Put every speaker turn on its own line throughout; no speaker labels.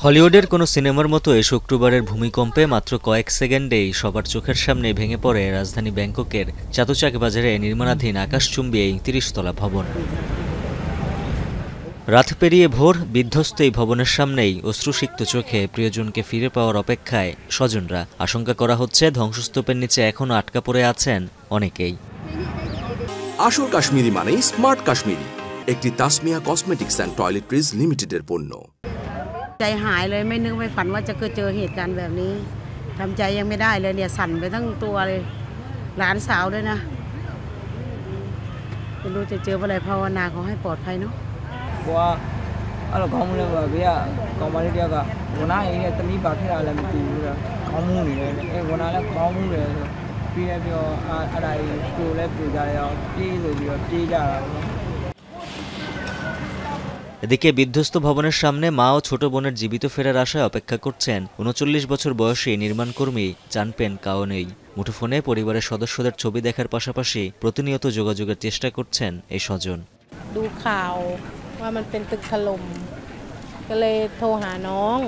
হলিউডের কোনো সিনেমার মতো এই শুক্রবারের ভূমিকম্পে মাত্র কয়েক সেকেন্ডেই সবার চোখের সামনে ভেঙে পড়ে রাজধানী ব্যাংককের চাতুচাক বাজারে নির্মাণাধীন আকাশচুম্বী এই ৩০ তলা ভবন। রাত পেরিয়ে ভোর বিধ্বস্ত এই ভবনের সামনেই অশ্রুসিক্ত চোখে প্রিয়জনকে ফিরে পাওয়ার অপেক্ষায় স্বজনরা। আশঙ্কা করা হচ্ছে ধ্বংসস্তূপের নিচে এখনও আটকা পড়ে আছেন অনেকেই।
আসল কাশ্মীরি মানেই স্মার্ট কাশ্মীরি, একটি তাসমিয়া কসমেটিক্স অ্যান্ড টয়লেট্রিজ লিমিটেডের পণ্য।
ใจหายเลยไม่นึกไม่ฝันว่าจะเจอเหตุการณ์แบบนี้ทำใจยังไม่ได้เลยเนี่ยสั่นไปทั้งตัวเลยหลานสาวด้วยนะไม่รู้จะเจออะไรภาวนาขอให้ปลอดภัยเนาะ
ว่าအဲ့လိုခေါင်းမလဲပါဗျာကောင်မလေးတယောက်ကဝန်နာအိမ်နဲ့တမီးပါခဲ့တာလည်းမသိဘူးလားခေါင်းမူးနေတယ်အဲဝန်နာလည်းခေါင်းမူးတယ်ဆိုပြီးရပြီးတော့အဲ့ဒါကြီးကိုလည်းပြကြရအောင်ပြေးဆိုပြီးတော့ပြေးကြတာပေါ့।
এদিকে বিধ্বস্ত ভবনের সামনে মা ও ছোট বোনের জীবিত ফেরার আশায় অপেক্ষা করছেন ৩৯ বছর বয়সী নির্মাণকর্মী চানপেন কাওনেই। মুঠোফোনে পরিবারের সদস্যদের ছবি দেখার পাশাপাশি প্রতিনিয়ত যোগাযোগের চেষ্টা করছেন এই স্বজন।
ดูข่าวว่ามันเป็นตึกถล่มก็เลยโทรหาน้อง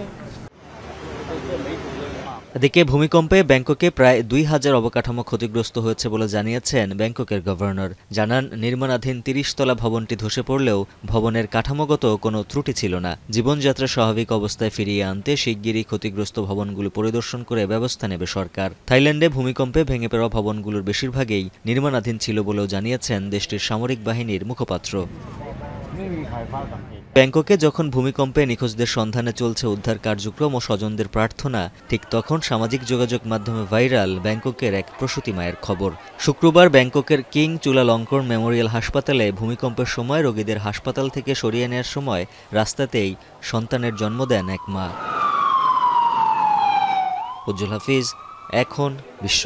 এদিকে ভূমিকম্পে ব্যাংককে প্রায় ২,০০০ অবকাঠামো ক্ষতিগ্রস্ত হয়েছে বলে জানিয়েছেন ব্যাংককের গভর্নর। জানান, নির্মাণাধীন ৩০ তলা ভবনটি ধসে পড়লেও ভবনের কাঠামোগত কোনো ত্রুটি ছিল না। জীবনযাত্রা স্বাভাবিক অবস্থায় ফিরিয়ে আনতে শিগগিরই ক্ষতিগ্রস্ত ভবনগুলো পরিদর্শন করে ব্যবস্থা নেবে সরকার। থাইল্যান্ডে ভূমিকম্পে ভেঙে পড়া ভবনগুলোর বেশিরভাগই নির্মাণাধীন ছিল বলেও জানিয়েছেন দেশটির সামরিক বাহিনীর মুখপাত্র। ব্যাংককে যখন ভূমিকম্পে নিখোঁজদের সন্ধানে চলছে উদ্ধার কার্যক্রম ও স্বজনদের প্রার্থনা, ঠিক তখন সামাজিক যোগাযোগ মাধ্যমে ভাইরাল ব্যাংককের এক প্রসূতি মায়ের খবর। শুক্রবার ব্যাংককের কিং চুলালংকর্ন মেমোরিয়াল হাসপাতালে ভূমিকম্পের সময় রোগীদের হাসপাতাল থেকে সরিয়ে নেওয়ার সময় রাস্তাতেই সন্তানের জন্ম দেন এক মা। উজ্জ্বল হাফিজ, এখন বিশ্ব।